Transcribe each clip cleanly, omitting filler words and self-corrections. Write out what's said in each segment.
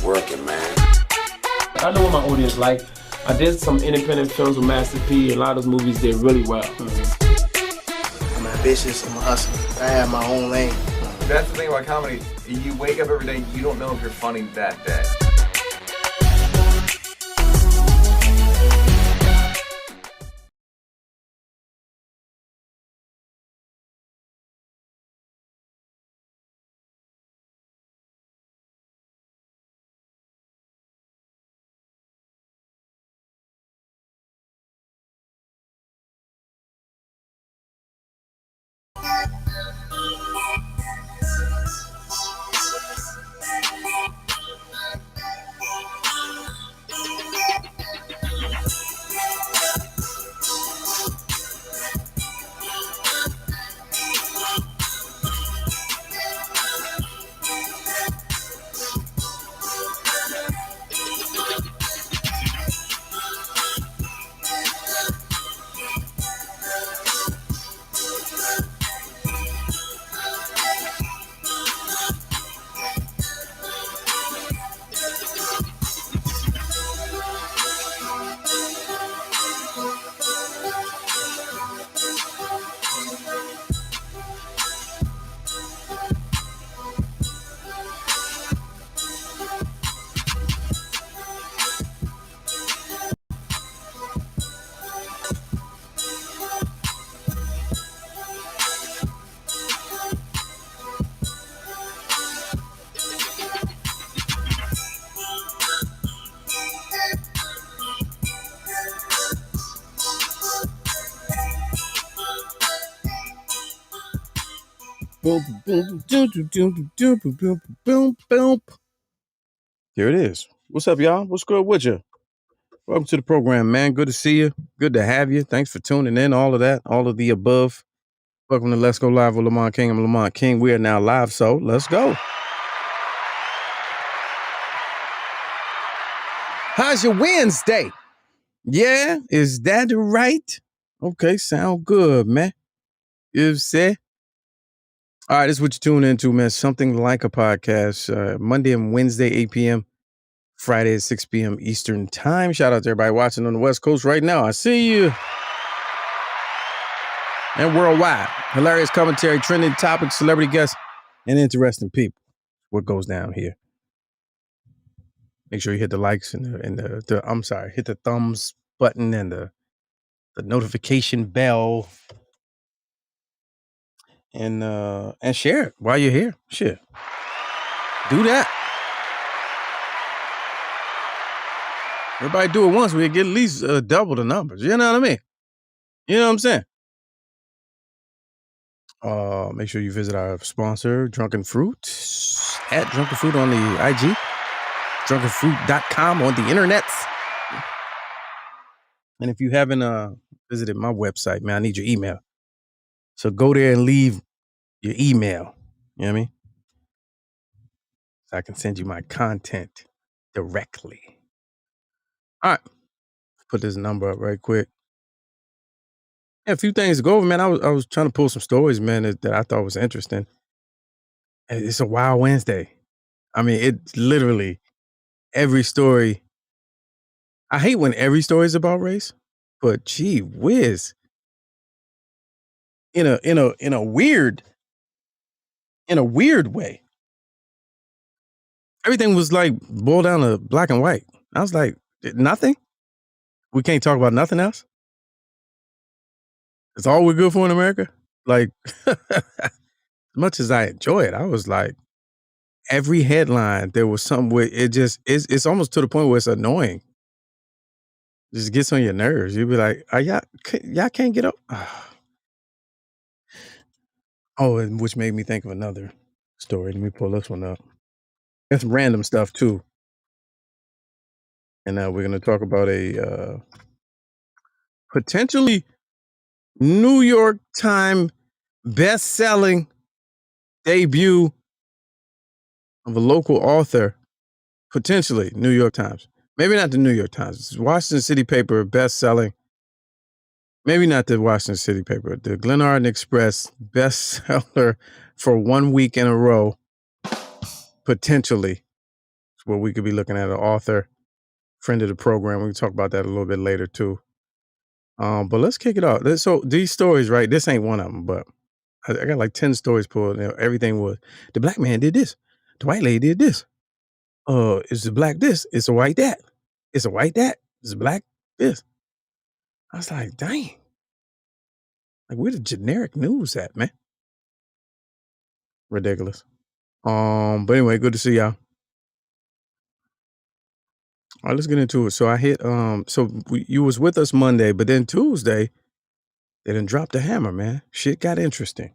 working, man. I know what my audience like. I did some independent films with Master P. A lot of those movies did really well. I'm ambitious, I'm a hustler. I have my own lane. That's the thing about comedy. You wake up every day, you don't know if you're funny that day. Boom, boom, boom, boom, boom, boom, boom, boom, boom. Here it is. What's up, y'all? What's good with you? Welcome to the program, man. Good to see you. Good to have you. Thanks for tuning in. All of that, all of the above. Welcome to Let's Go Live with Lamont King. I'm Lamont King. We are now live, so let's go. How's your Wednesday? Yeah, is that right? Okay, sound good, man. You say? All right, this is what you tune into, man. Something like a podcast. Monday and Wednesday, 8 p.m. Friday at 6 p.m. Eastern time. Shout out to everybody watching on the West Coast right now. I see you. And worldwide. Hilarious commentary, trending topics, celebrity guests, and interesting people. What goes down here. Make sure you hit the likes and hit the thumbs button and the notification bell. And share it while you're here. Shit. Do that. Everybody do it once, we get at least double the numbers. You know what I mean? You know what I'm saying? Make sure you visit our sponsor, Drunken Fruit, at Drunken Fruit on the IG, drunkenfruit.com on the internet. And if you haven't visited my website, man, I need your email. So go there and leave your email. You know what I mean? So I can send you my content directly. All right. Put this number up right quick. Yeah, a few things to go over, man. I was trying to pull some stories, man, that I thought was interesting. And it's a wild Wednesday. I mean, it's literally every story. I hate when every story is about race, but gee whiz. In a weird way. Everything was like boiled down to black and white. I was like, nothing? We can't talk about nothing else? It's all we're good for in America? Like, as much as I enjoy it, I was like, every headline, there was something where it's almost to the point where it's annoying. It just gets on your nerves. You'd be like, y'all can't get up? Oh, and which made me think of another story. Let me pull this one up. It's random stuff too. And now we're going to talk about a potentially New York Times best-selling debut of a local author, potentially New York Times. Maybe not the New York Times. It's Washington City paper, best-selling. Maybe not the Washington City paper. The Glenarden Express bestseller for 1 week in a row, potentially. where we could be looking at an author, friend of the program. We can talk about that a little bit later too. But let's kick it off. So these stories, right? This ain't one of them, but I got like 10 stories pulled. Everything was the black man did this, the white lady did this. It's the black this, it's a white that, it's a white that, it's a black this. I was like, dang, like where the generic news at, man? Ridiculous. But anyway, good to see y'all. All right, let's get into it. So I hit you was with us Monday, but then Tuesday they done dropped the hammer, man. Shit got interesting.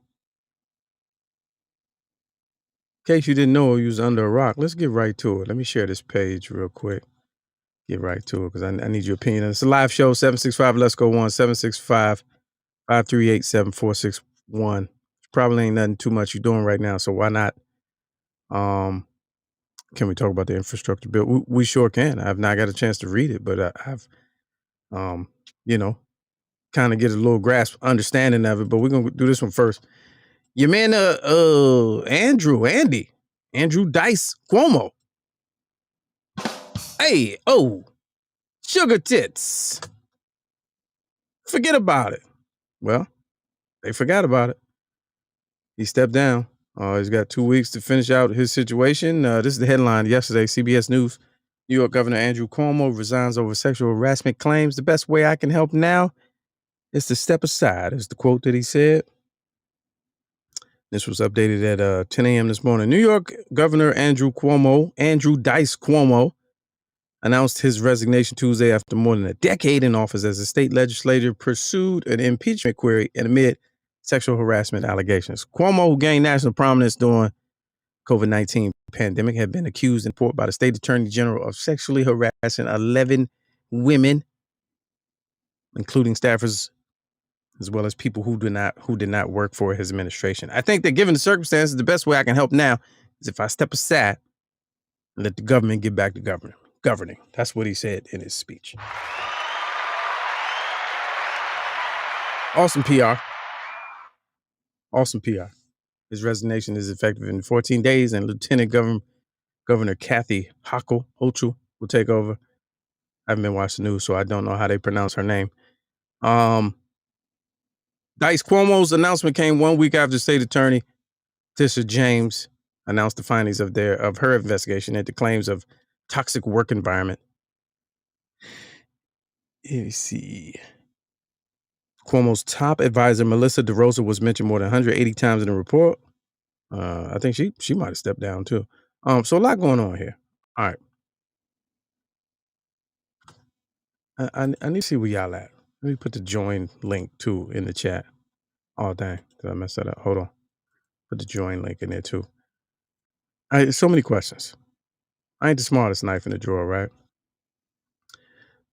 In case you didn't know you was under a rock, let's get right to it. Let me share this page real quick. Get right to it because I need your opinion. It's a live show, 765 Let's Go 1, 765-538-7461. Probably ain't nothing too much you're doing right now, so why not? Can we talk about the infrastructure bill? We sure can. I've not got a chance to read it, but I've, kind of get a little grasp, understanding of it. But we're gonna do this one first. Your man, Andrew Dice Cuomo. Hey, sugar tits. Forget about it. Well, they forgot about it. He stepped down. He's got 2 weeks to finish out his situation. This is the headline yesterday, CBS News. New York Governor Andrew Cuomo resigns over sexual harassment claims. The best way I can help now is to step aside, is the quote that he said. This was updated at 10 a.m. this morning. New York Governor Andrew Dice Cuomo, announced his resignation Tuesday after more than a decade in office as the state legislature pursued an impeachment query amid sexual harassment allegations. Cuomo, who gained national prominence during COVID-19 pandemic, had been accused in court by the state attorney general of sexually harassing 11 women, including staffers, as well as people who did not work for his administration. I think that given the circumstances, the best way I can help now is if I step aside and let the government get back to governing. That's what he said in his speech. Awesome PR. Awesome PR. His resignation is effective in 14 days, and Lieutenant Governor Kathy Hochul will take over. I haven't been watching the news, so I don't know how they pronounce her name. Dice Cuomo's announcement came 1 week after State Attorney Tisha James announced the findings of her investigation into claims of toxic work environment. Let me see. Cuomo's top advisor, Melissa DeRosa, was mentioned more than 180 times in the report. I think she might have stepped down too. So a lot going on here. All right. I need to see where y'all at. Let me put the join link too in the chat. Oh, dang. Did I mess that up? Hold on. Put the join link in there too. All right, so many questions. I ain't the smartest knife in the drawer, right?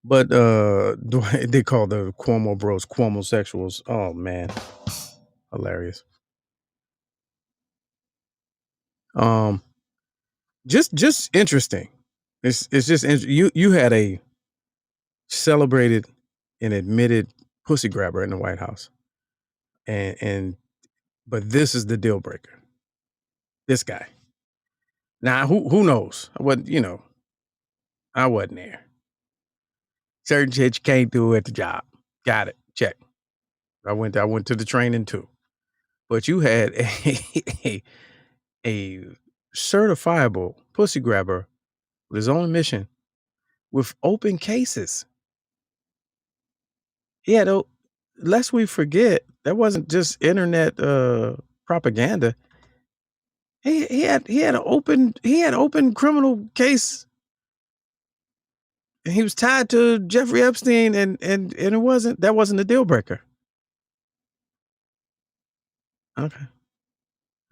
But they call the Cuomo bros Cuomo sexuals. Oh man, hilarious. Just interesting. It's just you had a celebrated and admitted pussy grabber in the White House, but this is the deal breaker. This guy. Now who knows? I wasn't there. Certain shit you can't do at the job. Got it. Check. I went to the training too. But you had a certifiable pussy grabber with his own mission with open cases. Lest we forget, that wasn't just internet propaganda. He had an open criminal case, and he was tied to Jeffrey Epstein, and that wasn't a deal breaker. Okay.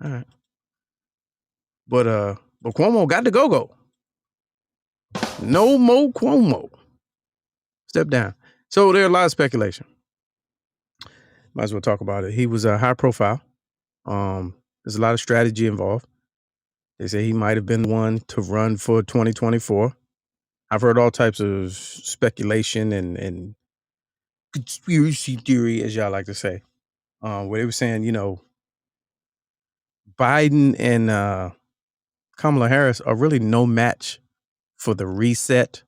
All right. But Cuomo got to go. No more Cuomo. Step down. So there's a lot of speculation. Might as well talk about it. He was a high profile. There's a lot of strategy involved. They say he might have been the one to run for 2024. I've heard all types of speculation and conspiracy theory, as y'all like to say, where they were saying, Biden and Kamala Harris are really no match for the reset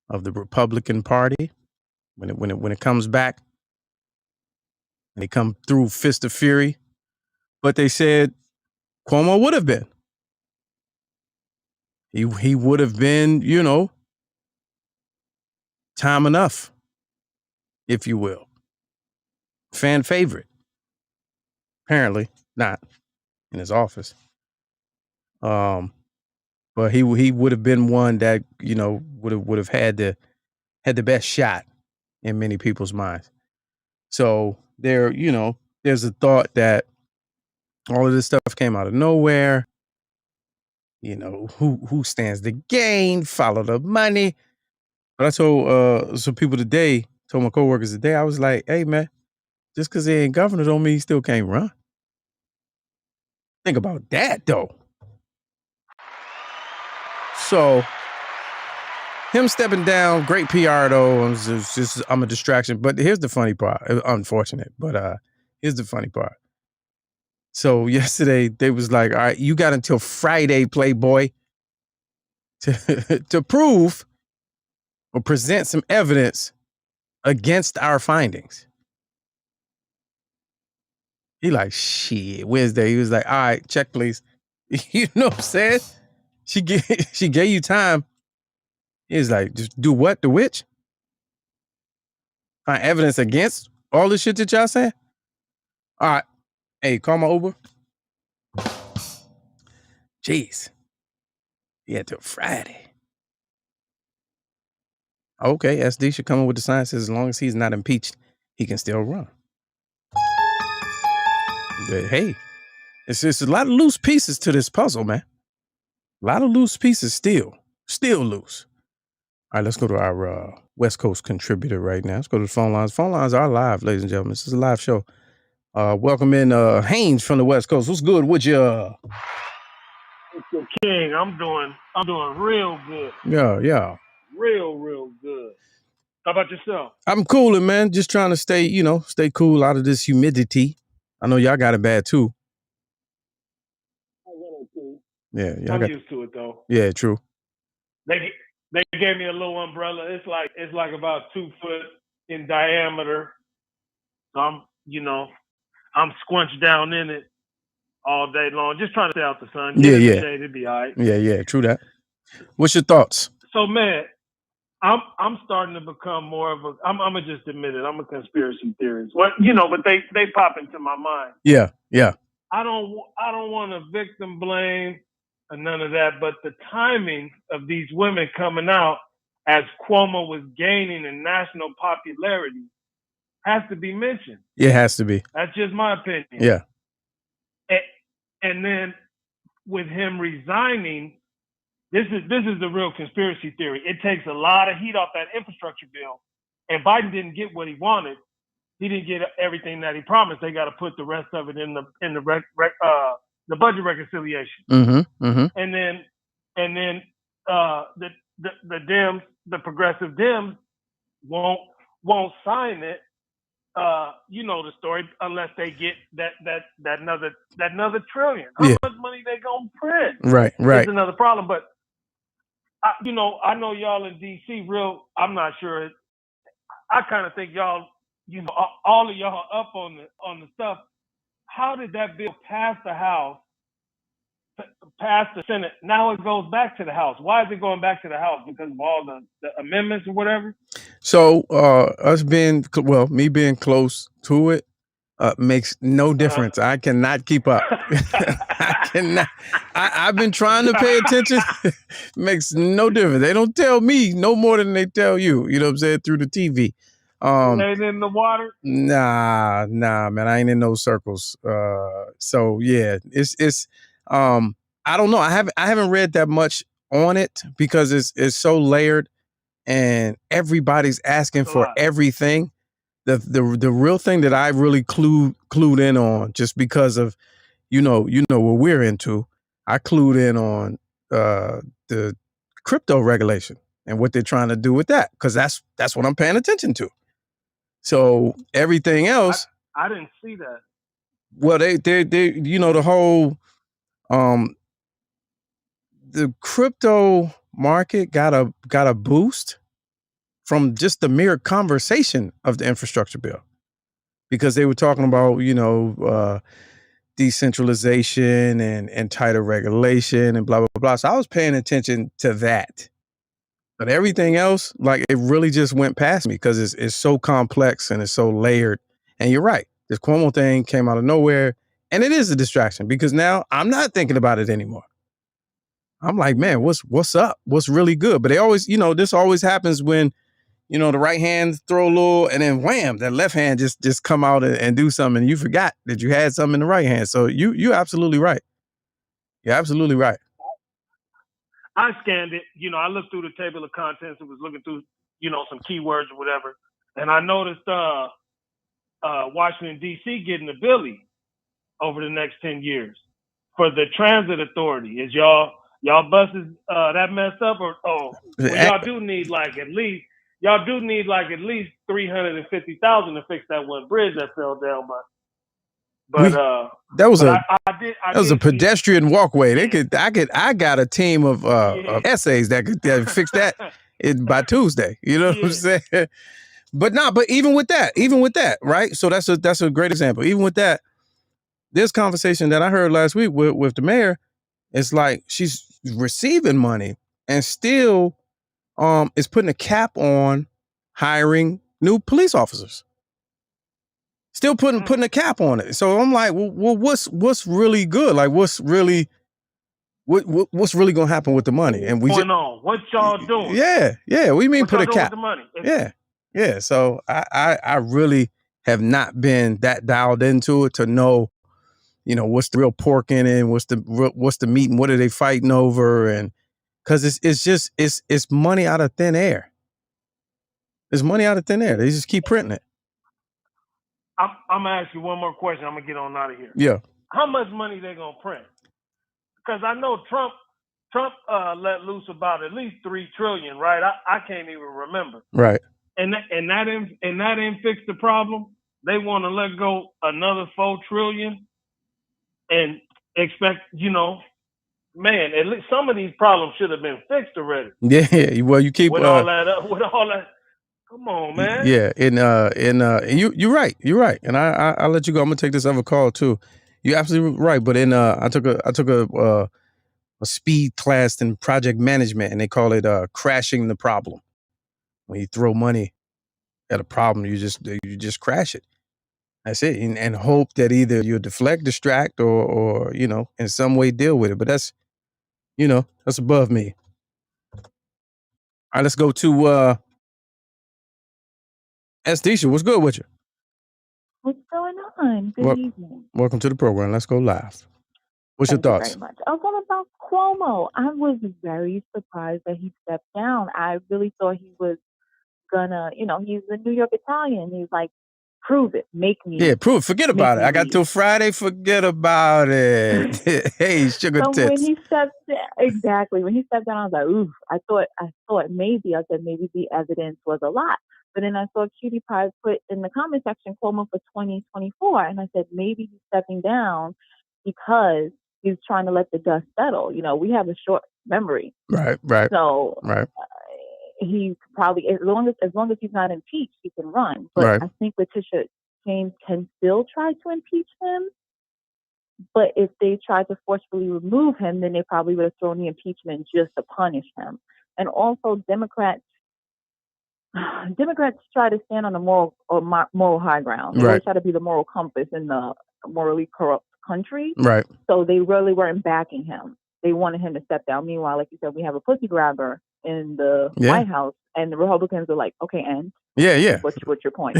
of the Republican Party when it comes back. And they come through fist of fury. But they said Cuomo would have been. He would have been, time enough, if you will. Fan favorite. Apparently not in his office. But he would have been one that, would have had the best shot in many people's minds. So there's a thought that all of this stuff came out of nowhere. Who stands to gain? Follow the money. But I told some people today, told my coworkers today, I was like, hey man, just because he ain't governor don't mean he still can't run. Think about that though. So him stepping down, great PR though. I'm a distraction. But here's the funny part. Unfortunate, but here's the funny part. So yesterday they was like, all right, you got until Friday, Playboy, to prove or present some evidence against our findings. He like, shit, Wednesday. He was like, all right, check please. You know what I'm saying? She gave you time. He's like, just do what? The witch? Find evidence against all this shit that y'all saying? All right. Hey, call my Uber. Jeez. Yeah, till Friday. Okay, SD should come up with the sign says as long as he's not impeached, he can still run. But hey, it's just a lot of loose pieces to this puzzle, man. A lot of loose pieces still loose. All right, let's go to our West Coast contributor right now. Let's go to the phone lines. Phone lines are live, ladies and gentlemen. This is a live show. Welcome in Haynes from the West Coast. What's good with you? Mr. King, I'm doing real good. Yeah. Real good. How about yourself? I'm cooling, man. Just trying to stay cool out of this humidity. I know y'all got it bad too. Yeah, I'm used to it though. Yeah, true. They gave me a little umbrella. It's like about 2 foot in diameter. So I'm squunched down in it all day long, just trying to stay out the sun. Get in the shade, it'd be all right. Yeah, true that. What's your thoughts? So man, I'm starting to become more of a. I'm gonna just admit it. I'm a conspiracy theorist. But they pop into my mind. Yeah. I don't want to victim blame or none of that. But the timing of these women coming out as Cuomo was gaining in national popularity has to be mentioned. It has to be. That's just my opinion. Yeah. And then with him resigning. This is the real conspiracy theory. It takes a lot of heat off that infrastructure bill, and Biden didn't get what he wanted. He didn't get everything that he promised. They got to put the rest of it in the budget reconciliation. Mm-hmm. And then the Dems, the progressive Dems, won't sign it. You know the story unless they get that another trillion. How much money they gonna print? Right. It's another problem, but. I know y'all in DC I'm not sure. I kind of think y'all, all of y'all up on the stuff. How did that bill pass the House, pass the Senate? Now it goes back to the House. Why is it going back to the House? Because of all the amendments or whatever? So me being close to it makes no difference. I cannot keep up. I cannot. I've been trying to pay attention. Makes no difference. They don't tell me no more than they tell you. You know what I'm saying? Through the TV. Ain't in the water? Nah, man. I ain't in those circles. So yeah, it's I don't know. I haven't read that much on it because it's so layered and everybody's asking for everything. The real thing that I really clued in on, just because of you know what we're into, I clued in on the crypto regulation and what they're trying to do with that, because that's what I'm paying attention to. So everything else, I didn't see that. Well, they the whole the crypto market got a boost from just the mere conversation of the infrastructure bill, because they were talking about, decentralization and tighter regulation and blah, blah, blah. So I was paying attention to that. But everything else, like, it really just went past me because it's so complex and it's so layered. And you're right. This Cuomo thing came out of nowhere, and it is a distraction because now I'm not thinking about it anymore. I'm like, man, what's up? What's really good? But they always, this always happens when, the right hand throw a little, and then wham, that left hand just come out and do something, and you forgot that you had something in the right hand. So you're absolutely right. You're absolutely right. I scanned it. I looked through the table of contents and was looking through, some keywords or whatever, and I noticed Washington D.C. getting a billy over the next 10 years for the transit authority. Is y'all buses that messed up, or y'all do need at least $350,000 to fix that one bridge that fell down, that was a pedestrian walkway. I got a team of essays that could fix that by Tuesday. You know what I'm saying? But even with that, right? So that's a great example. Even with that, this conversation that I heard last week with the mayor, it's like she's receiving money and still is putting a cap on hiring new police officers. Still putting a cap on it. So I'm like, well, what's really good? Like, what's really gonna happen with the money? And what's going on? What y'all doing? Yeah. What do you mean what put a cap? With the money? Yeah. So I really have not been that dialed into it to know, what's the real pork in it, what's the meat, and what are they fighting over, and because it's money out of thin air. It's money out of thin air. They just keep printing it. I'm gonna ask you one more question. I'm gonna get on out of here. Yeah. How much money they gonna print? Because I know Trump let loose about at least $3 trillion, right? I can't even remember. Right. And that didn't fix the problem. They want to let go another $4 trillion and expect, man, at least some of these problems should have been fixed already. Yeah. Well, you keep with all that. Come on, man. Yeah, and you're right. You're right, and I'll let you go. I'm gonna take this other call too. You're absolutely right. But I took a speed class in project management, and they call it crashing the problem. When you throw money at a problem, you just crash it. That's it, and hope that either you deflect, distract, or in some way deal with it. But that's above me. All right, let's go to Estisha. What's good with you? What's going on? Good evening. Welcome to the program. Let's go live. What's your thoughts? Thank you very much. What about Cuomo? I was very surprised that he stepped down. I really thought he was gonna, he's a New York Italian. He's like, prove it, make me. Yeah, prove it. Forget about it. I got till Friday. Forget about it. Hey, sugar tits. When he stepped down, when he stepped down, I was like, oof. I thought maybe the evidence was a lot. But then I saw Cutie Pie put in the comment section Cuomo for 2024, and I said maybe he's stepping down because he's trying to let the dust settle. We have a short memory. Right. So right. He probably, as long as he's not impeached, he can run. But right. I think Letitia James can still try to impeach him. But if they tried to forcefully remove him, then they probably would have thrown the impeachment just to punish him. And also, Democrats try to stand on the moral high ground. They always try to be the moral compass in the morally corrupt country. Right. So they really weren't backing him. They wanted him to step down. Meanwhile, like you said, we have a pussy grabber in the White House, and the Republicans are like, okay, and what's your point?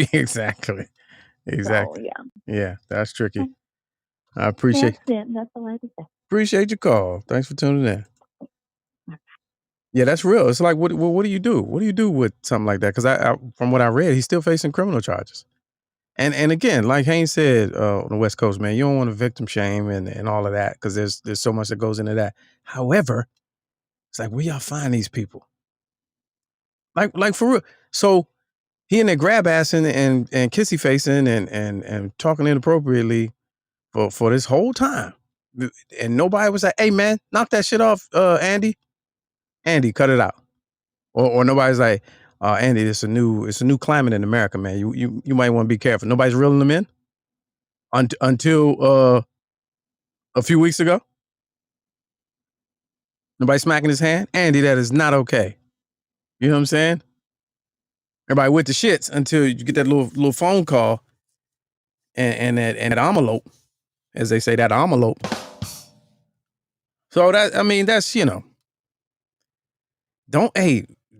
Exactly. So, yeah, that's tricky. I appreciate that's all I have to say. Appreciate your call. Thanks for tuning in. Yeah, that's real. It's like, what do you do? What do you do with something like that? Because from what I read, he's still facing criminal charges. And again, like Haynes said on the West Coast, man, you don't want to victim shame and all of that because there's so much that goes into that. However, it's like, where y'all find these people? Like for real. So he in there grab assing and kissy facing and talking inappropriately for this whole time. and nobody was like, "Hey man, knock that shit off, Andy. Andy, cut it out." Or nobody's like, "Andy, it's a new climate in America, man. You might want to be careful." Nobody's reeling them in until a few weeks ago. Nobody smacking his hand. Andy, that is not okay. You know what I'm saying? Everybody with the shits until you get that little phone call and that envelope, as they say, that envelope. So that's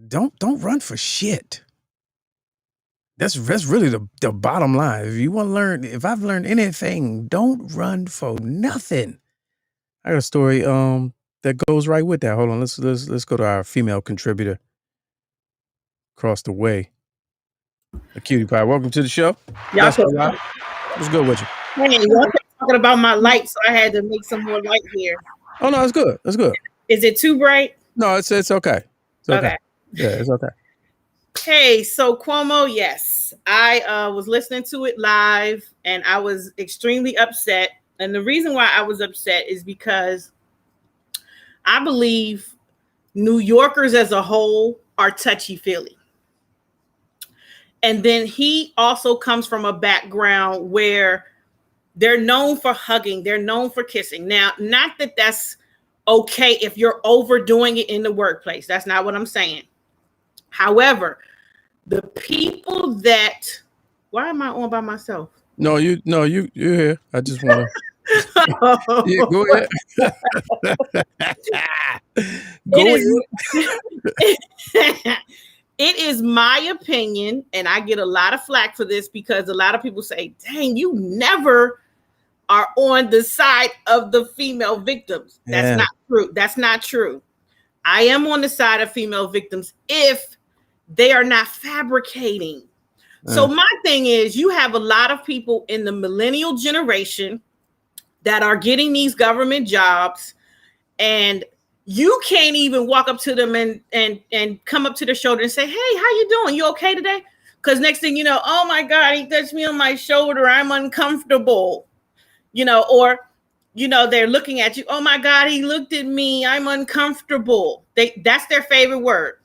don't run for shit. That's really the bottom line. If you want to learn, if I've learned anything, don't run for nothing. I got a story that goes right with that. Hold on, let's go to our female contributor across the way. The Cutie Pie. Welcome to the show. Y'all What's good with you? Hey, y'all kept talking about my light, so I had to make some more light here. Oh no, it's good. It's good. Is it too bright? No, it's okay. It's okay. Yeah, it's okay. Hey, so Cuomo, yes. I was listening to it live and I was extremely upset. And the reason why I was upset is because I believe New Yorkers as a whole are touchy-feely. And then he also comes from a background where they're known for hugging. They're known for kissing. Now, not that that's okay if you're overdoing it in the workplace. That's not what I'm saying. However, the people that, why am I on by myself? No, you're here. I just want to. Yeah, go ahead. It is my opinion, and I get a lot of flack for this because a lot of people say, dang, you never are on the side of the female victims. That's not true. That's not true. I am on the side of female victims if they are not fabricating. So my thing is, you have a lot of people in the millennial generation that are getting these government jobs, and you can't even walk up to them and come up to their shoulder and say, hey, how you doing? You okay today? Because next thing you know, oh my God, he touched me on my shoulder. I'm uncomfortable. Or they're looking at you. Oh my God, he looked at me. I'm uncomfortable. That's their favorite word.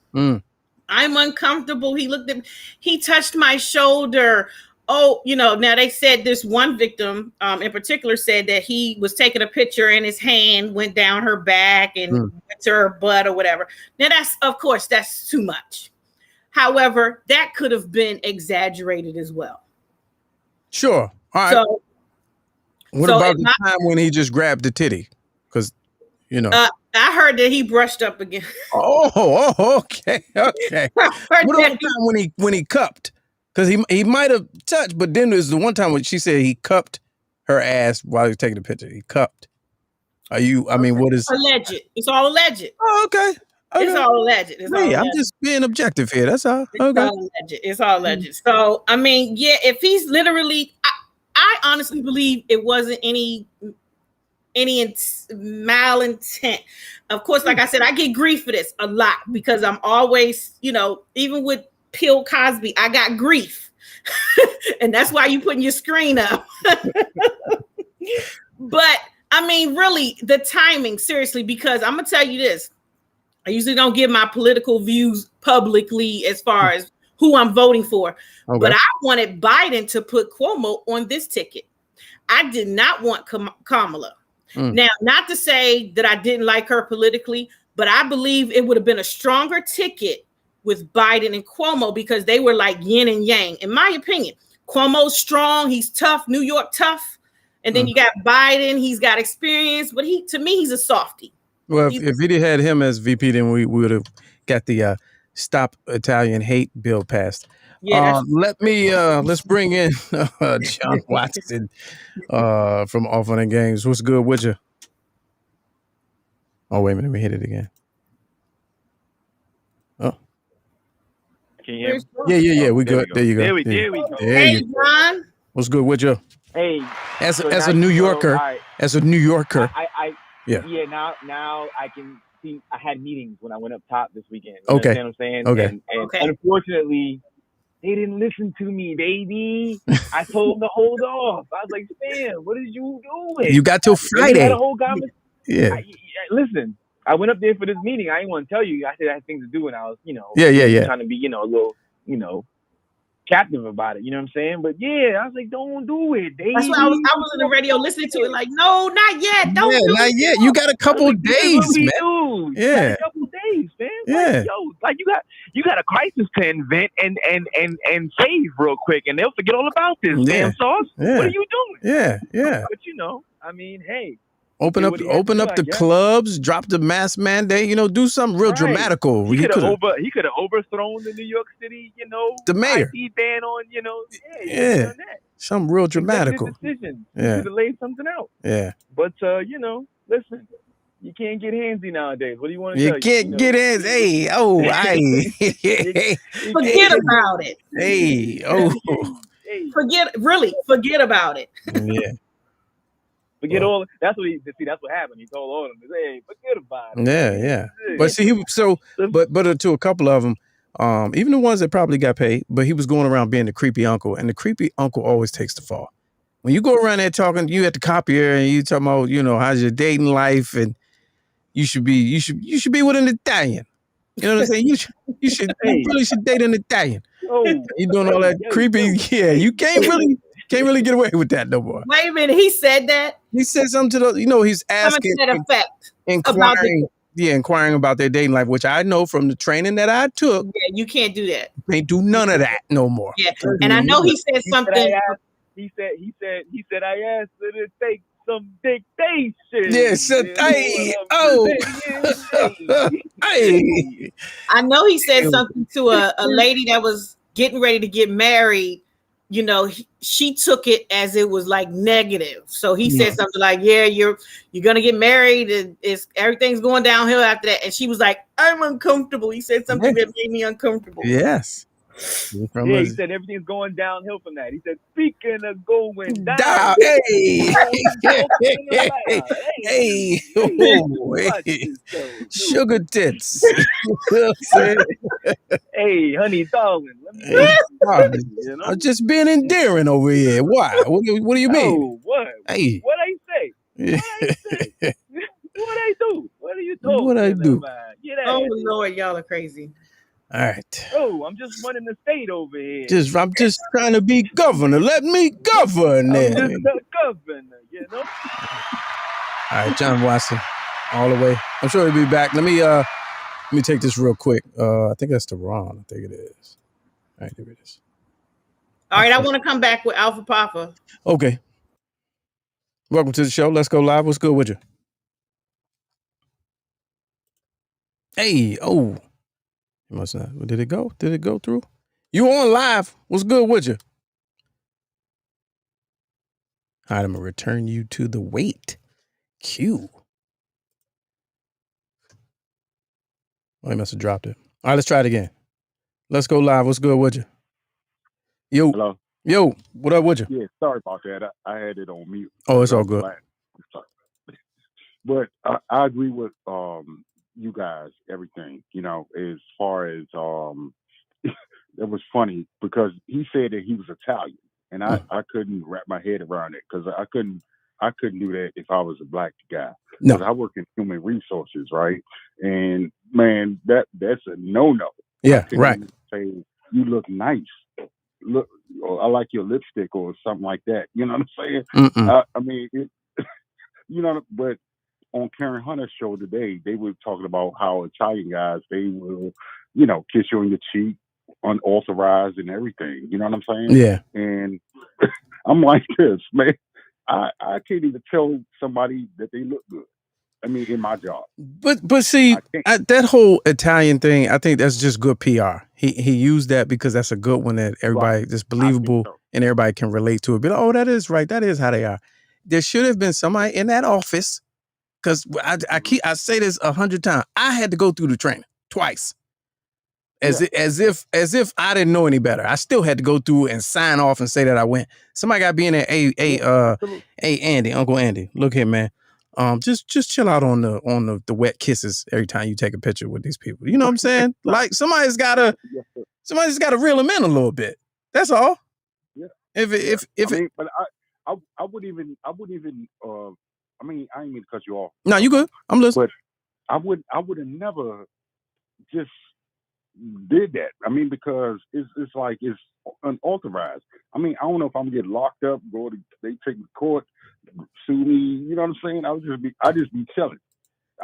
I'm uncomfortable. He looked at me. He touched my shoulder. Oh, now they said this one victim in particular said that he was taking a picture and his hand went down her back and went to her butt or whatever. Now that's too much. However, that could have been exaggerated as well. Sure. All right. So, what about the time when he just grabbed the titty? Because, I heard that he brushed up again. Oh, okay. What about the time when he cupped? Because he might have touched, but then there's the one time when she said he cupped her ass while he was taking the picture. He cupped. What is alleged? It's all alleged. Oh, okay. It's all alleged. I'm just being objective here. That's all. Okay. It's all alleged. So if he's literally, I honestly believe it wasn't any malintent. Of course, like I said, I get grief for this a lot because I'm always, even with Bill Cosby, I got grief. And that's why you putting your screen up. But really the timing, seriously, because I'm gonna tell you this. I usually don't give my political views publicly as far as who I'm voting for. Okay. But I wanted Biden to put Cuomo on this ticket. I did not want Kamala. Now, not to say that I didn't like her politically, but I believe it would have been a stronger ticket with Biden and Cuomo because they were like yin and yang. In my opinion, Cuomo's strong. He's tough, New York tough. And then you got Biden. He's got experience, but to me, he's a softie. Well, if he had him as VP, then we would have got the Stop Italian Hate bill passed. Yeah, let's bring in John Watson from Off on the Games. What's good with you? Oh, wait a minute. Let me hit it again. Oh. Can you hear me? Yeah. We good. There you go. There we go. Hey, John. What's good with you? Hey. As a New Yorker, Now I can see. I had meetings when I went up top this weekend. Okay. You understand what I'm saying? Okay. And unfortunately, They didn't listen to me, baby. I told them to hold off. I was like, Sam, what is you doing? You got till Friday. We had a whole conversation. Yeah. Listen, I went up there for this meeting. I didn't want to tell you. I said I had things to do, and I was, trying to be, a little, captive about it. You know what I'm saying? But yeah, I was like, don't do it. That's why I was on the radio listening to it. Like, no, not yet. Don't do not it. yet. You got a couple days, man. Yeah, a couple days, man. Yeah. Like, you got a crisis to invent and save real quick, and they'll forget all about this. Damn sauce. Yeah. What are you doing? Yeah. But I mean, hey. Open up the clubs, drop the mask mandate, do something real dramatical. He could have overthrown the New York City, the mayor. IP ban on, yeah. Something real dramatical. Decision. Yeah. He could have laid something out. Yeah. But listen, you can't get handsy nowadays. What do you want to tell you? You can't get handsy. Hey, forget about it. Hey, forget about it. Yeah. Forget all. That's what happened. He told all of them, "Hey, forget about it." Yeah. But see, but to a couple of them, even the ones that probably got paid, but he was going around being the creepy uncle, and the creepy uncle always takes the fall. When you go around there talking, you at the copier, and you talking about, how's your dating life, and you should be with an Italian. You know what I'm saying? You really should date an Italian. Oh, you doing all that creepy? Yeah, you can't really get away with that no more. Wait a minute, he said that? He said something to he's asking to that effect. Inquiring about their dating life, which I know from the training that I took. Yeah, you can't do that. Can't do none of that no more. Yeah, and I know he said something. He said I asked her to take some dictation. Yes, hey. I know he said something to a lady that was getting ready to get married. She took it as it was like negative. So he said something like, "Yeah, you're gonna get married, and everything's going downhill after that." And she was like, "I'm uncomfortable." He said something that made me uncomfortable. Yes. He said everything's going downhill from that. He said, "Speaking of going down, sugar tits." Hey, honey, darling. I'm just being endearing over here. Why? What do you mean? Oh, what? Hey, what I say? What I do? What are you talking What I do? about? Oh Lord, y'all are crazy. All right. Oh, I'm just running the state over here. I'm just trying to be governor. Let me govern I'm it. just the governor, All right, John Watson, all the way. I'm sure he'll be back. Let me take this real quick. I think that's the Ron. I think it is. All right, there it is. All right, I want to come back with Alpha Papa. Okay. Welcome to the show. Let's go live. What's good with you? Hey, must not. Did it go? Did it go through? You on live? What's good with you? All right, I'm gonna return you to the wait queue. Oh, he must have dropped it. All right, let's try it again. Let's go live. What's good with you? Yo. Hello. Yo, what up with you? Yeah, sorry about that. I had it on mute. Oh, it's all good. But I agree with you guys, everything, as far as it was funny because he said that he was Italian, and I couldn't wrap my head around it because I couldn't do that if I was a black guy. No, I work in human resources, right? And man, that's a no-no. Yeah, right. Say you look nice. Look, or I like your lipstick or something like that. You know what I'm saying? I mean, but on Karen Hunter's show today, they were talking about how Italian guys, they will, kiss you on your cheek, unauthorized and everything. You know what I'm saying? Yeah. And I'm like this, man. I can't even tell somebody that they look good. I mean, in my job. But see, that whole Italian thing, I think that's just good PR. He used that because that's a good one that everybody that's believable and everybody can relate to it. But that is right. That is how they are. There should have been somebody in that office. Because I say this 100 times. I had to go through the training twice, as if I didn't know any better. I still had to go through and sign off and say that I went. Somebody got to be in there. Hey, Andy, Uncle Andy, look here, man. Just chill out on the wet kisses every time you take a picture with these people. You know what I'm saying? Like somebody's gotta Somebody just got to reel him in a little bit. That's all. Yeah. If I mean, but I wouldn't even. I mean, I ain't mean to cut you off. No, you good. I'm listening. But I would have never just did that. I mean, because it's like it's unauthorized. I mean, I don't know if I'm gonna get locked up, they take me to court, sue me. You know what I'm saying? I just be chilling.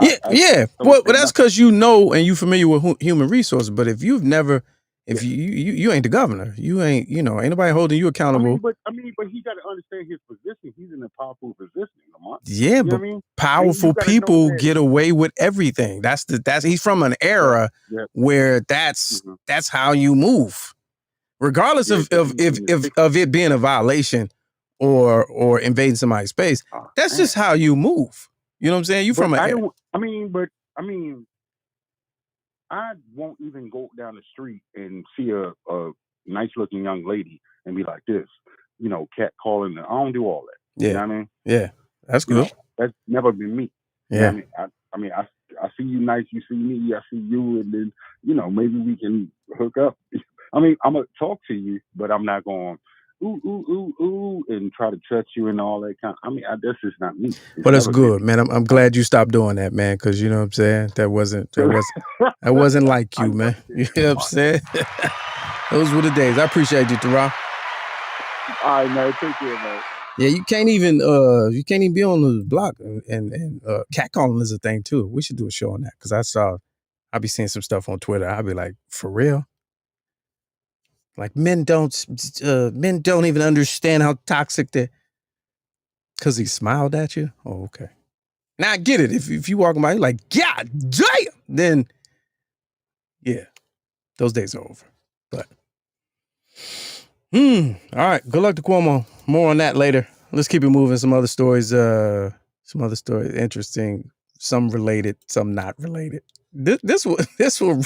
Yeah. Well, that's because you know and you familiar with human resources. But if you've never, you ain't the governor, you ain't, ain't nobody holding you accountable. I mean, but he got to understand his position. He's in a powerful position, Lamont. Yeah, but powerful people get away with everything. He's from an era where that's how you move, regardless of it being a violation or invading somebody's space. That's just how you move. You know what I'm saying? You from an I mean, I won't even go down the street and see a nice looking young lady and be like this, cat calling. I don't do all that. Yeah. You know what I mean? Yeah. That's good. That's never been me. Yeah. You know I mean, I see you nice, you see me, I see you, and then, maybe we can hook up. I mean, I'm going to talk to you, but I'm not going ooh, and try to touch you and all that kind of, I mean, that's just not me. Well, that's good, man. I'm glad you stopped doing that, man, because you know what I'm saying? That wasn't like you, man. You know what I'm saying? Those were the days. I appreciate you, Tara. All right, man. Take care, man. Yeah, you can't even be on the block and catcalling is a thing too. We should do a show on that because I be seeing some stuff on Twitter. I'll be like, for real? Like men don't even understand how toxic they're. Because he smiled at you? Oh, okay. Now I get it. If you walk by, you're like, God damn! Then, yeah, those days are over. But, all right. Good luck to Cuomo. More on that later. Let's keep it moving. Some other stories, interesting. Some related, some not related. This will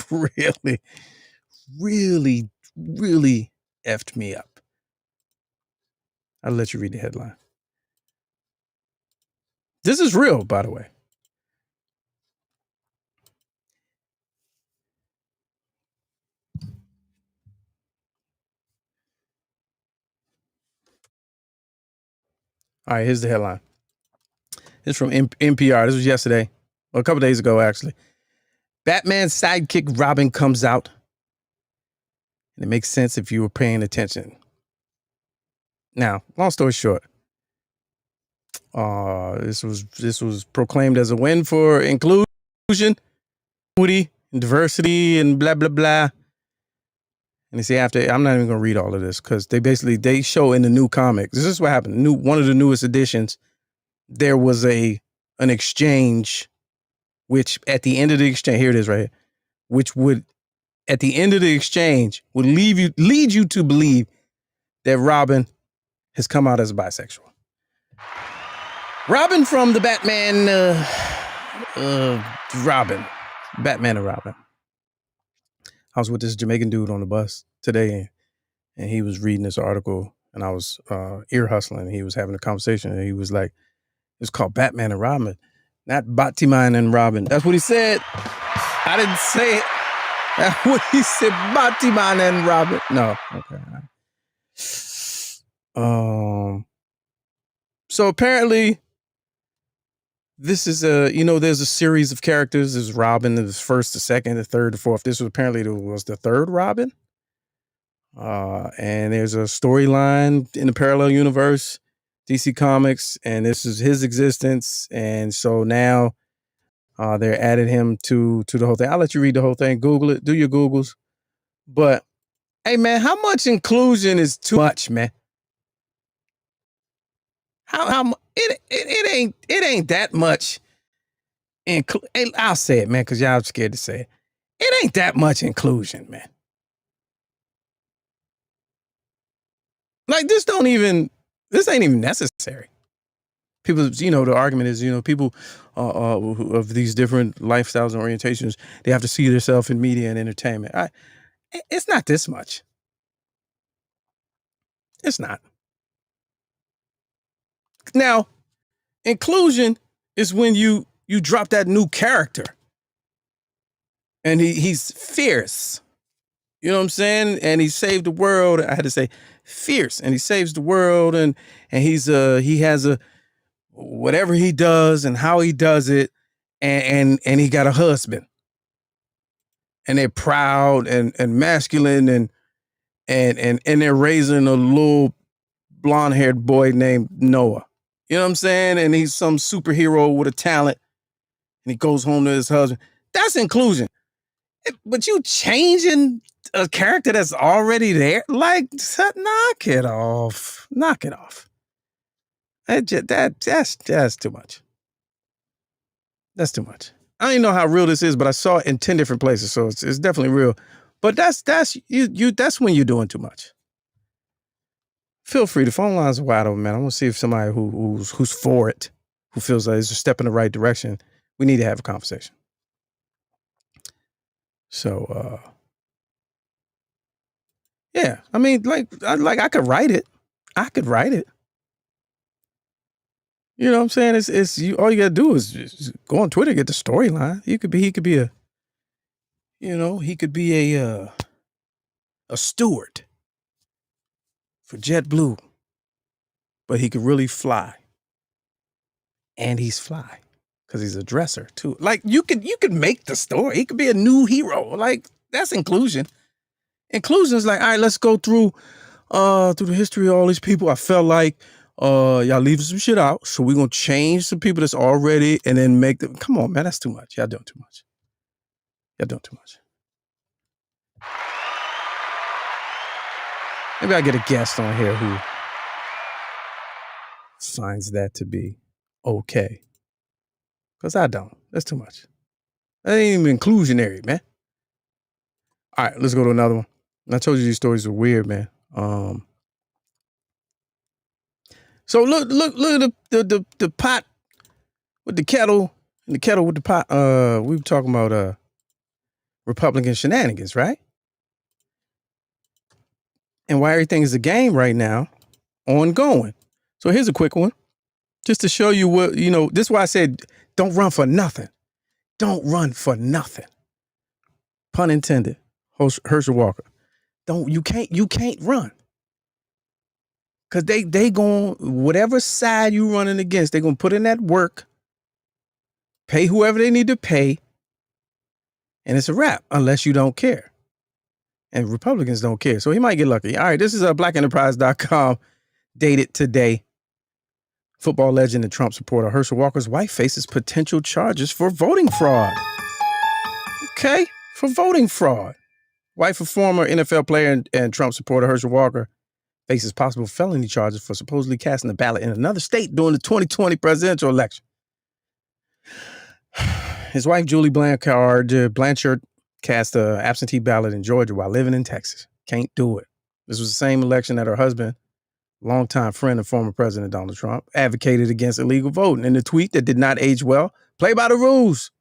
really, really, really effed me up. I'll let you read the headline. This is real, by the way. All right, here's the headline. It's from NPR. This was yesterday, or a couple days ago, actually. Batman's sidekick Robin comes out. And it makes sense if you were paying attention. Now, long story short, this was proclaimed as a win for inclusion, equity, and diversity, and blah, blah, blah. And they say I'm not even going to read all of this because they show in the new comics. This is what happened. One of the newest editions, there was an exchange, which at the end of the exchange, here it is right here, which would, at the end of the exchange, would lead you to believe that Robin has come out as a bisexual. Robin from the Batman, Batman and Robin. I was with this Jamaican dude on the bus today, and he was reading this article, and I was ear hustling, and he was having a conversation, and he was like, it's called Batman and Robin, not Batman and Robin. That's what he said. I didn't say it. That's what he said, Batman and Robin. No, okay. So apparently, this is there's a series of characters. There's Robin, there's first, the second, the third, the fourth. This was apparently the third Robin. And there's a storyline in the parallel universe, DC Comics, and this is his existence. And so now they're adding him to the whole thing. I'll let you read the whole thing. Google it. Do your Googles. But, hey, man, how much inclusion is too much, man? How it ain't that much. I'll say it, man, because y'all scared to say it. It ain't that much inclusion, man. Like this ain't even necessary. People, the argument is, people of these different lifestyles and orientations, they have to see themselves in media and entertainment. It's not this much. It's not. Now, inclusion is when you drop that new character and he's fierce You know what I'm saying? And he saved the world. I had to say fierce. And he saves the world. And he has a whatever he does and how he does it. And he got a husband. And they're proud and masculine and they're raising a little blonde-haired boy named Noah. You know what I'm saying? And he's some superhero with a talent. And he goes home to his husband. That's inclusion. But you changing a character that's already there? Like, knock it off. Knock it off. That's too much. That's too much. I don't even know how real this is, but I saw it in 10 different places, so it's definitely real. But that's when you're doing too much. Feel free. The phone lines are wide open, man. I want to see if somebody who's for it, who feels like it's a step in the right direction, we need to have a conversation. So, yeah, I mean, I could write it. I could write it. You know what I'm saying? It's you. All you gotta do is go on Twitter, get the storyline. He could be a steward for JetBlue, but he could really fly, and he's fly because he's a dresser too. Like you could make the story. He could be a new hero. Like that's inclusion. Inclusion is like, all right, let's go through the history of all these people. I felt like y'all leaving some shit out, so we're gonna change some people that's already and then make them. Come on, man, that's too much. Y'all doing too much. Maybe I'll get a guest on here who finds that to be okay. Because I don't. That's too much. That ain't even inclusionary, man. All right, let's go to another one. And I told you these stories are weird, man. So look at the pot with the kettle and the kettle with the pot. We were talking about Republican shenanigans, right? And why everything is a game right now, ongoing. So here's a quick one, just to show you what, this is why I said, don't run for nothing. Don't run for nothing. Pun intended. Herschel Walker. You can't run. Cause they going, whatever side you running against, they're gonna put in that work, pay whoever they need to pay, and it's a wrap, unless you don't care. And Republicans don't care. So he might get lucky. All right, this is blackenterprise.com, dated today. Football legend and Trump supporter Herschel Walker's wife faces potential charges for voting fraud. Okay, for voting fraud. Wife of former NFL player and Trump supporter Herschel Walker faces possible felony charges for supposedly casting a ballot in another state during the 2020 presidential election. His wife, Julie Blanchard, cast an absentee ballot in Georgia while living in Texas. Can't do it. This was the same election that her husband, longtime friend of former President Donald Trump, advocated against illegal voting. In a tweet that did not age well, play by the rules.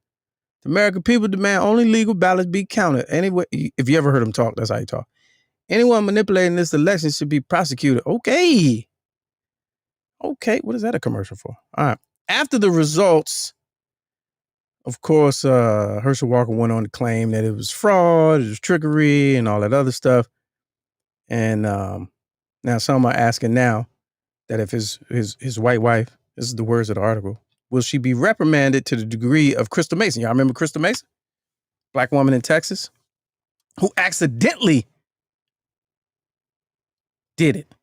The American people demand only legal ballots be counted. Anyway, if you ever heard him talk, that's how he talk. Anyone manipulating this election should be prosecuted. Okay, what is that a commercial for? All right. After the results, of course, Herschel Walker went on to claim that it was fraud, it was trickery, and all that other stuff. And now some are asking now that if his white wife, this is the words of the article, will she be reprimanded to the degree of Crystal Mason? Y'all remember Crystal Mason? Black woman in Texas who accidentally did it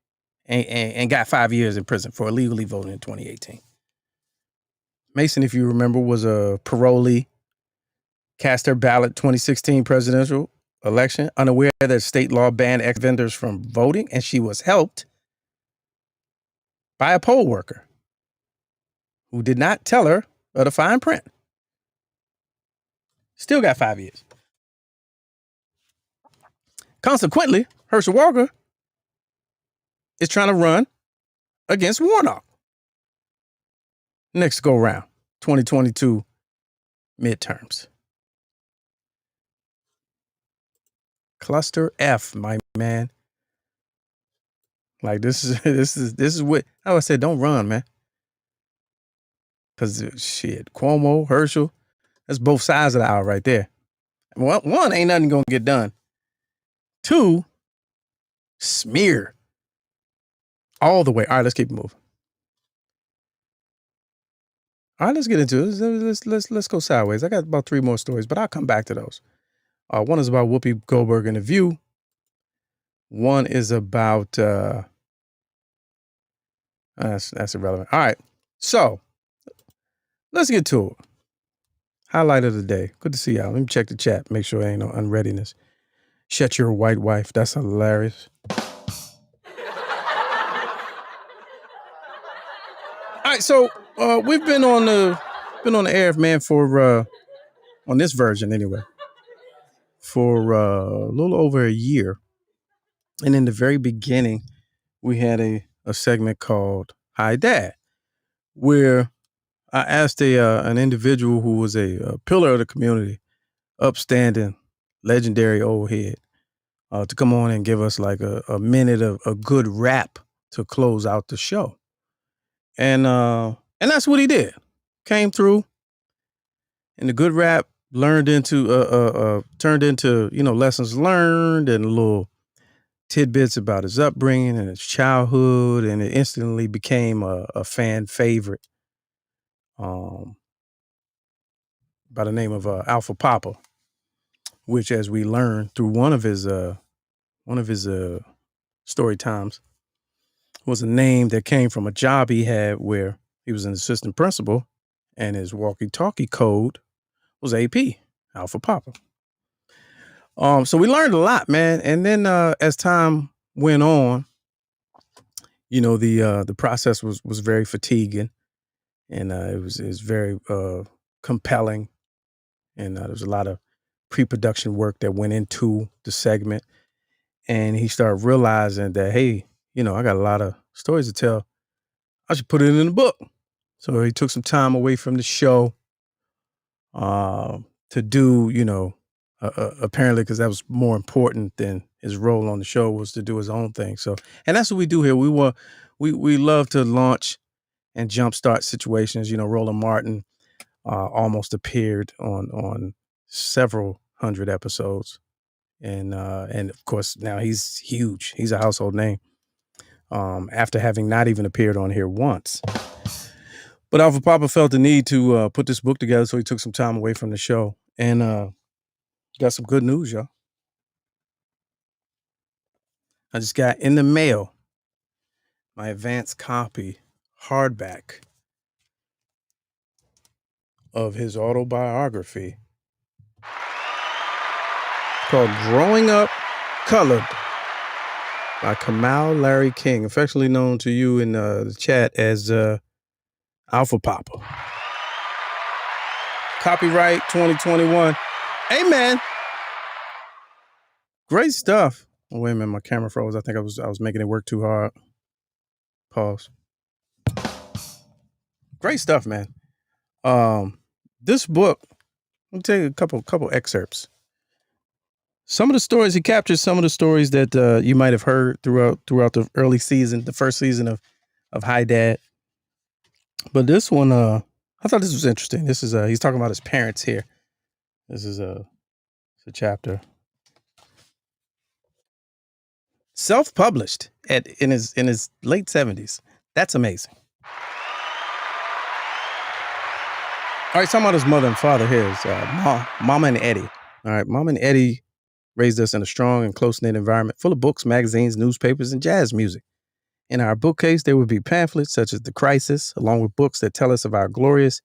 and got 5 years in prison for illegally voting in 2018. Mason, if you remember, was a parolee, cast her ballot 2016 presidential election, unaware that state law banned ex-vendors from voting, and she was helped by a poll worker who did not tell her of the fine print. Still got 5 years. Consequently, Herschel Walker is trying to run against Warnock next go round, 2022 midterms. Cluster F, my man. Like this is what I said. Don't run, man. Cause shit, Cuomo, Herschel, that's both sides of the aisle right there. One ain't nothing gonna get done. 2, smear all the way. All right, let's keep it moving. All right, let's get into it. Let's go sideways. I got about 3 more stories, but I'll come back to those. One is about Whoopi Goldberg and The View. One is about that's irrelevant. All right, so let's get to it. Highlight of the day. Good to see y'all. Let me check the chat. Make sure there ain't no unreadiness. Shut your white wife. That's hilarious. All right, so we've been on the air, man, for on this version anyway, for a little over a year. And in the very beginning, we had a segment called Hi Dad, where I asked an individual who was a pillar of the community, upstanding, legendary old head, to come on and give us like a minute of a good rap to close out the show. And that's what he did. Came through, and the good rap turned into lessons learned and little tidbits about his upbringing and his childhood, and it instantly became a fan favorite by the name of Alpha Papa, which, as we learned through one of his story times, was a name that came from a job he had where he was an assistant principal, and his walkie-talkie code was AP, Alpha Papa. So we learned a lot, man. And then as time went on, the process was very fatiguing, and it was very compelling, and there was a lot of pre-production work that went into the segment. And he started realizing that, hey, I got a lot of stories to tell. I should put it in a book. So he took some time away from the show to do, apparently, because that was more important than his role on the show, was to do his own thing. So, and that's what we do here. We love to launch and jumpstart situations. Roland Martin almost appeared on several hundred episodes. And of course, now he's huge. He's a household name after having not even appeared on here once. But Alpha Papa felt the need to put this book together, so he took some time away from the show. And got some good news, y'all. I just got in the mail my advanced copy, hardback, of his autobiography called Growing Up Culluhd by Kamau Larry King, affectionately known to you in the chat as Alpha Papa. Copyright 2021. Amen. Great stuff. Oh, wait a minute, my camera froze. I think I was making it work too hard. Pause. Great stuff, man. This book, let me tell you a couple excerpts. Some of the stories he captures, some of the stories that you might have heard throughout the early season, the first season of Hi Dad. But this one, I thought this was interesting. This is he's talking about his parents here. This is a chapter. Self-published in his late 70s. That's amazing. All right, talking about his mother and father here is Mama and Eddie. All right, Mama and Eddie raised us in a strong and close-knit environment full of books, magazines, newspapers, and jazz music. In our bookcase, there would be pamphlets such as The Crisis, along with books that tell us of our glorious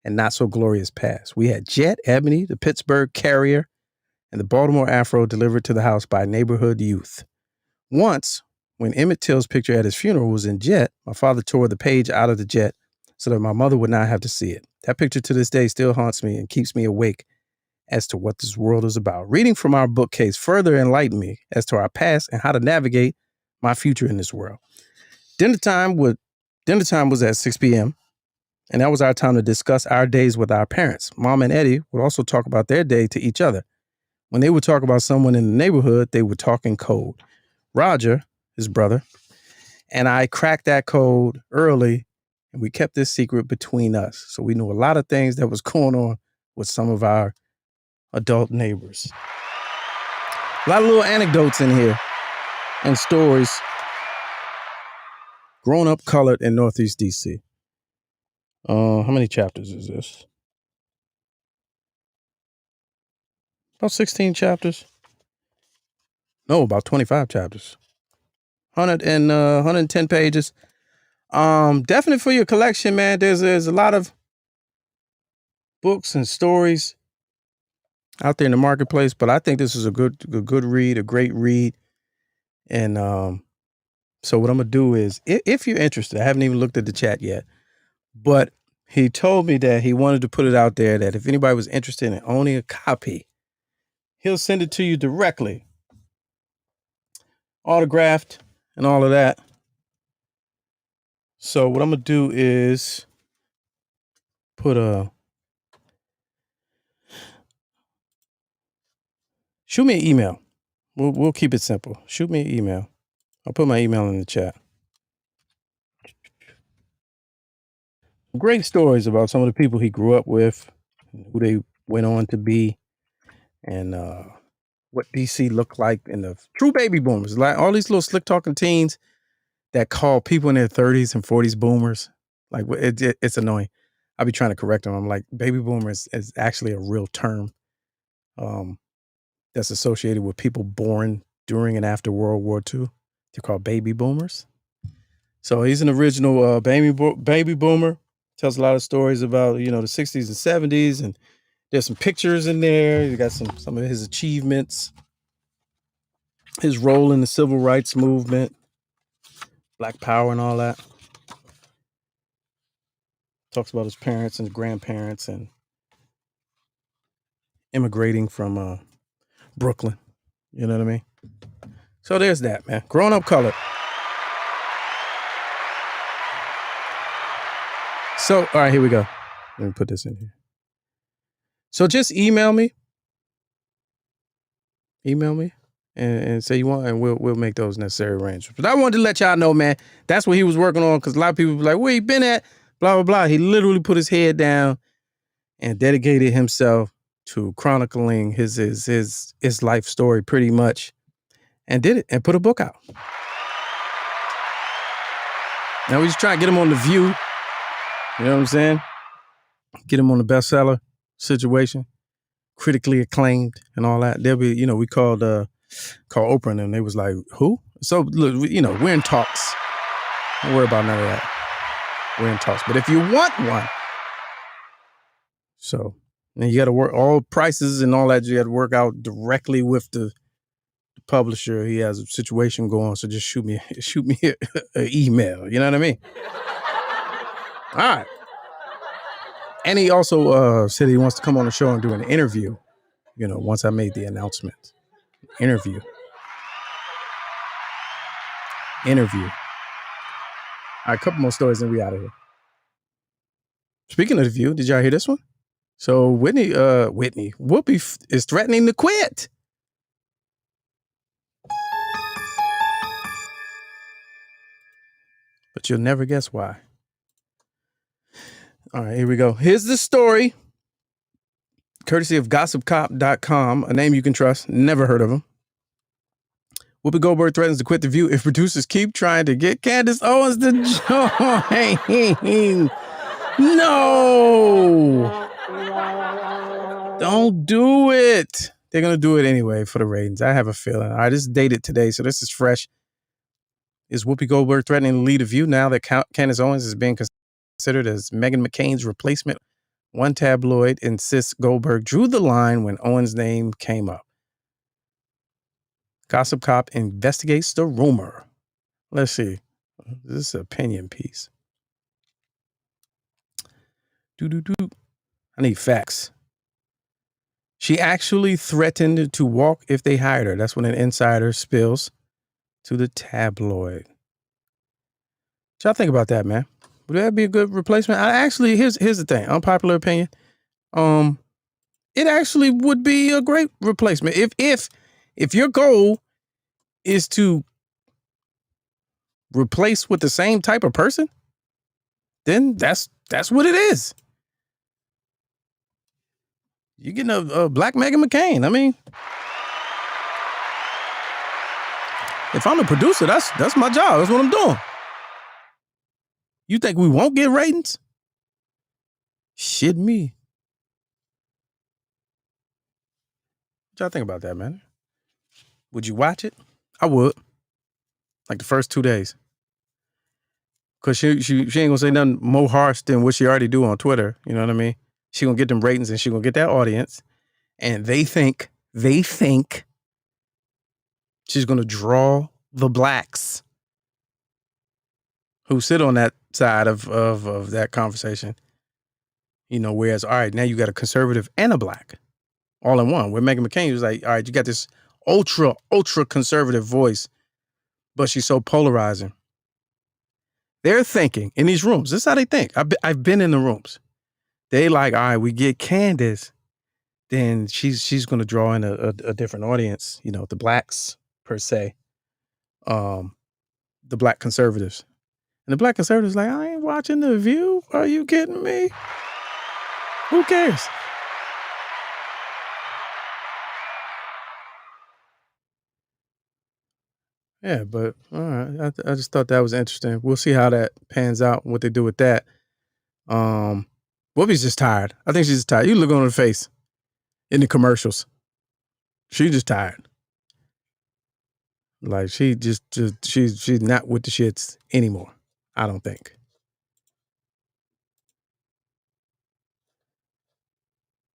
and not so glorious past. We had Jet, Ebony, the Pittsburgh Carrier, and the Baltimore Afro delivered to the house by neighborhood youth. Once, when Emmett Till's picture at his funeral was in Jet, my father tore the page out of the Jet so that my mother would not have to see it. That picture to this day still haunts me and keeps me awake as to what this world is about. Reading from our bookcase further enlightened me as to our past and how to navigate my future in this world. Dinner time was at 6 p.m., and that was our time to discuss our days with our parents. Mom and Eddie would also talk about their day to each other. When they would talk about someone in the neighborhood, they would talk in code. Roger, his brother, and I cracked that code early, and we kept this secret between us. So we knew a lot of things that was going on with some of our adult neighbors. A lot of little anecdotes in here and stories. Grown Up Culluhd in Northeast DC. How many chapters is this? About 16 chapters. No, about 25 chapters. 110 pages. Definitely for your collection, man. There's a lot of books and stories out there in the marketplace, but I think this is a good read, a great read. And so what I'm gonna do is, if you're interested, I haven't even looked at the chat yet, but he told me that he wanted to put it out there that if anybody was interested in owning a copy, he'll send it to you directly, autographed and all of that. So what I'm gonna do is shoot me an email. We'll keep it simple. Shoot me an email. I'll put my email in the chat. Great stories about some of the people he grew up with, who they went on to be, and what DC looked like in the true baby boomers. Like all these little slick talking teens that call people in their 30s and 40s boomers. Like it's annoying. I'll be trying to correct them. I'm like, baby boomers is actually a real term that's associated with people born during and after World War II. They're called baby boomers. So he's an original baby boomer. Tells a lot of stories about, the 60s and 70s, and there's some pictures in there. You got some of his achievements, his role in the civil rights movement, Black Power and all that. Talks about his parents and grandparents and immigrating from Brooklyn. You know what I mean? So there's that, man. Grown Up Culluhd. So, all right, here we go. Let me put this in here. So just email me. And say you want, and we'll make those necessary arrangements. But I wanted to let y'all know, man, that's what he was working on, because a lot of people were like, where you been at? Blah, blah, blah. He literally put his head down and dedicated himself to chronicling his life story pretty much, and did it and put a book out. Now we just try to get him on The View. You know what I'm saying? Get him on the bestseller situation, critically acclaimed and all that. They'll be, we called Oprah and them. They was like, who? So look, we're in talks. Don't worry about none of that. We're in talks. But if you want one, so and you got to work all prices and all that. You got to work out directly with the publisher. He has a situation going, so just shoot me an email. You know what I mean? All right. And he also said he wants to come on the show and do an interview. Once I made the announcement. Interview. All right, a couple more stories and we out of here. Speaking of The View, did y'all hear this one? So Whoopi is threatening to quit. But you'll never guess why. All right, here we go. Here's the story. Courtesy of gossipcop.com, a name you can trust. Never heard of him. Whoopi Goldberg threatens to quit The View if producers keep trying to get Candace Owens to join. No! Don't do it. They're going to do it anyway for the ratings. I have a feeling. All right, this is dated today, so this is fresh. Is Whoopi Goldberg threatening to lead The View now that Candace Owens is being considered as Meghan McCain's replacement? One tabloid insists Goldberg drew the line when Owens' name came up. Gossip Cop investigates the rumor. Let's see. This is an opinion piece. I need facts. She actually threatened to walk if they hired her. That's when an insider spills to the tabloid. What y'all think about that, man? Would that be a good replacement? Here's the thing. Unpopular opinion. It actually would be a great replacement. If your goal is to replace with the same type of person, then that's what it is. You're getting a black Meghan McCain. I mean, If I'm the producer, that's my job. That's what I'm doing. You think we won't get ratings? Shit me. What y'all think about that, man? Would you watch it? I would. Like the first 2 days. Because she ain't gonna say nothing more harsh than what she already do on Twitter. You know what I mean? She gonna get them ratings and she gonna get that audience. And they think she's gonna draw the blacks who sit on that side of that conversation. You know, whereas, all right, now you got a conservative and a black all in one. Where Meghan McCain was like, all right, you got this ultra conservative voice, but she's so polarizing. They're thinking in these rooms. This is how they think. I've been in the rooms. They like, all right, we get Candace, then she's going to draw in a different audience. You know, the blacks per se, the black conservatives, and the black conservatives like, I ain't watching The View. Are you kidding me? Who cares? Yeah, but all right. I just thought that was interesting. We'll see how that pans out, what they do with that. Whoopi's just tired. I think she's just tired. You look on her face in the commercials. She's just tired. Like she's not with the shits anymore. I don't think.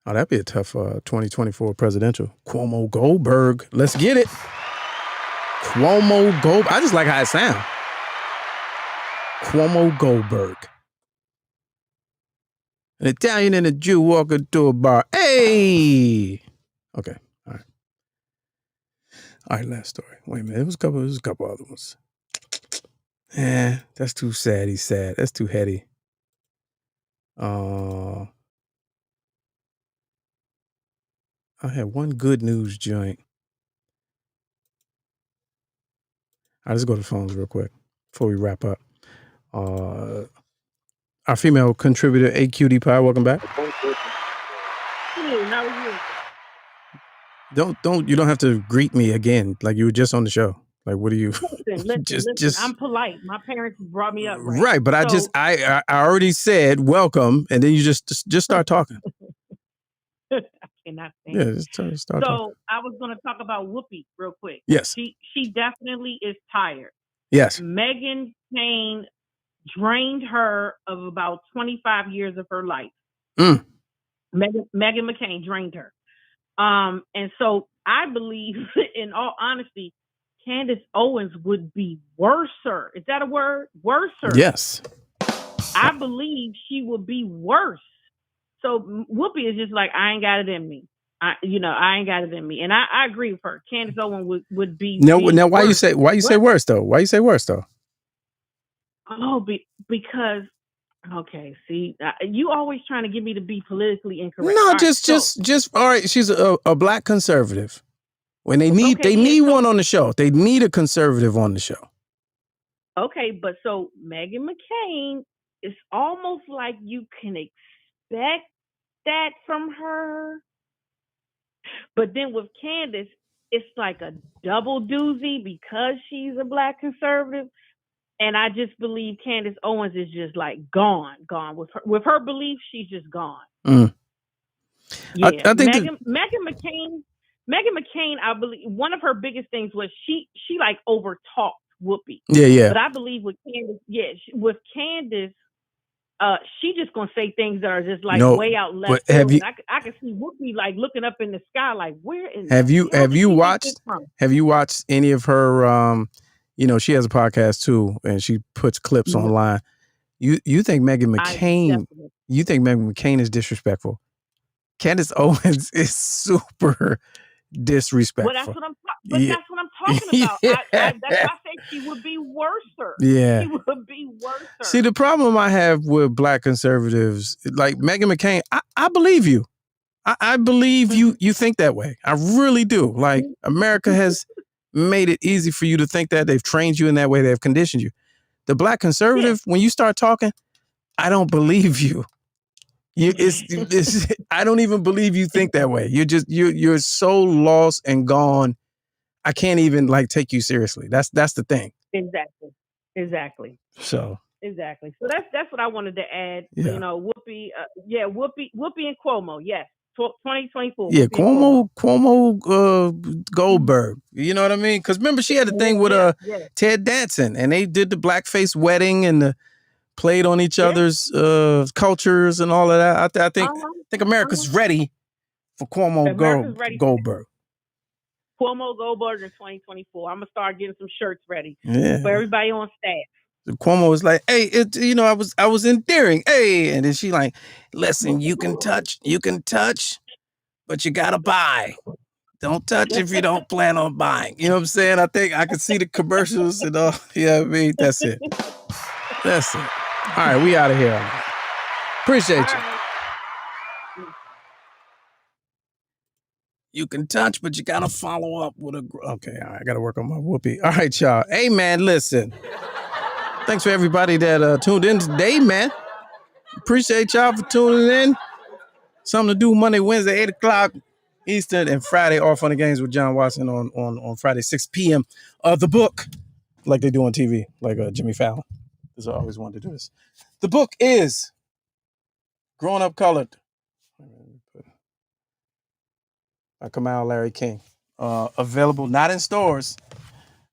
Oh, that'd be a tough 2024 presidential. Cuomo Goldberg. Let's get it. Cuomo Goldberg. I just like how it sounds. Cuomo Goldberg. An Italian and a Jew walk into a bar. Hey! Okay. All right. All right, last story. Wait a minute. There was a couple other ones. That's too sad. He's sad. That's too heady. I had one good news joint. All right, let's go to the phones real quick before we wrap up. Our female contributor, AQD Pie, welcome back. You don't have to greet me again like you were just on the show. Like, what are you? Listen, just I'm polite. My parents brought me up. Right, but I already said welcome, and then you just start talking. I cannot stand. Yeah, just start talking. I was going to talk about Whoopi real quick. Yes, she definitely is tired. Yes, Meghan Cain drained her of about 25 years of her life. Meghan McCain drained her. And so I believe, in all honesty, Candace Owens would be worser. Is that a word? Worser. Yes. I believe she would be worse. So Whoopi is just like, I ain't got it in me. I ain't got it in me. And I agree with her. Candace Owens would be. Now why you say worse though? Why you say worse though? Oh, because. Okay, see, you always trying to get me to be politically incorrect. No, just all right. She's a black conservative. When they need one on the show. They need a conservative on the show. Okay, but so Meghan McCain, it's almost like you can expect that from her. But then with Candace, it's like a double doozy because she's a black conservative. And I just believe Candace Owens is just like gone with her beliefs. She's just gone. Yeah, I think Meghan McCain. I believe one of her biggest things was she like overtalked Whoopi. Yeah. But I believe with Candace, she just gonna say things that are just like way out left field. I can see Whoopi like looking up in the sky like, where is? Have you watched any of her? She has a podcast too, and she puts clips online. You think Meghan McCain? You think Meghan McCain is disrespectful? Candace Owens is super disrespectful. Well, that's what I'm talking about. That's why I say she would be worser. Yeah, she would be worser. See, the problem I have with black conservatives, like Meghan McCain, I believe you. I believe you think that way. I really do. Like, America has made it easy for you to think that. They've trained you in that way. They've conditioned you. The black conservative, when you start talking, I don't believe you. I don't even believe you think that way. You're so lost and gone. I can't even like take you seriously. That's the thing. Exactly. So exactly. So that's what I wanted to add. Yeah. You know, Whoopi, Whoopi and Cuomo. Yes, 2024. Yeah, Whoopi Cuomo, Goldberg. You know what I mean? Because remember, she had a thing with Ted Danson, and they did the blackface wedding and played on each other's cultures and all of that. I think America's ready for Cuomo Goldberg. Cuomo Goldberg in 2024. I'm gonna start getting some shirts ready for everybody on staff. Cuomo was like, "Hey, I was endearing, hey," and then she like, "Listen, you can touch, but you gotta buy. Don't touch if you don't plan on buying." You know what I'm saying? I think I could see the commercials and all. Yeah, I mean, that's it. That's it. All right, we out of here. Appreciate you. You can touch, but you gotta follow up with a. Okay, all right, I gotta work on my Whoopi. All right, y'all. Hey, man, listen. Thanks for everybody that tuned in today, man. Appreciate y'all for tuning in. Something to do Monday, Wednesday, 8 o'clock Eastern, and Friday, All Fun and Games with John Watson on Friday, 6 p.m. The book, like they do on TV, like Jimmy Fallon. Because I always wanted to do this. The book is Grown Up Culluhd by Kamau Larry King. Available, not in stores,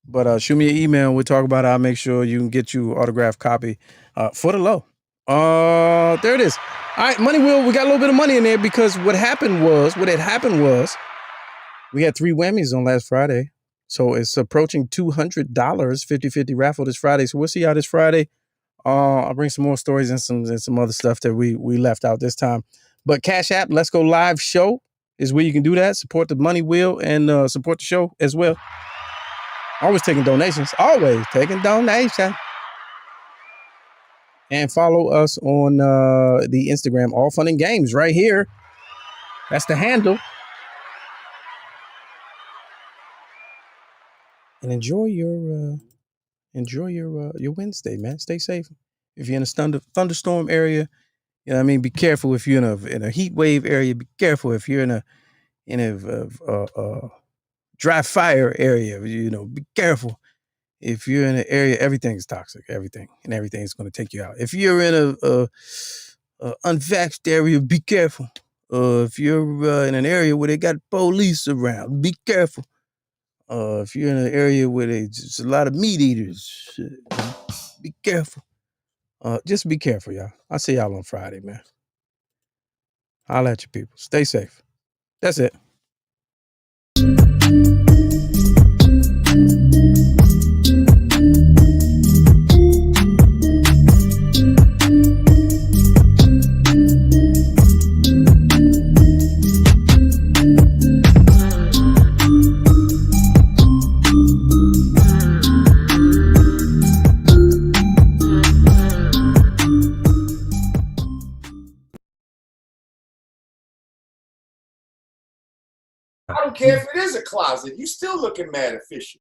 but shoot me an email. We'll talk about it. I'll make sure you can get you an autographed copy for the low. There it is. All right, Money Wheel, we got a little bit of money in there because what had happened was we had 3 whammies on last Friday. So it's approaching $200, 50-50 raffle this Friday. So we'll see y'all this Friday. I'll bring some more stories and some other stuff that we left out this time. But Cash App, Let's Go Live Show is where you can do that. Support the Money Wheel and support the show as well. Always taking donations. Always taking donations. And follow us on the Instagram, All Fun and Games, right here. That's the handle. And enjoy your Wednesday, man. Stay safe. If you're in a thunderstorm area, you know what I mean. Be careful if you're in a heat wave area. Be careful if you're in a dry fire area. You know, be careful. If you're in an area, everything's toxic, everything is going to take you out. If you're in a unvaxxed area, be careful. If you're in an area where they got police around, be careful. If you're in an area where there's a lot of meat eaters, be careful. Just be careful, y'all. I'll see y'all on Friday, man. Holla at you people. Stay safe. That's it. I don't care if it is a closet. You still looking mad official.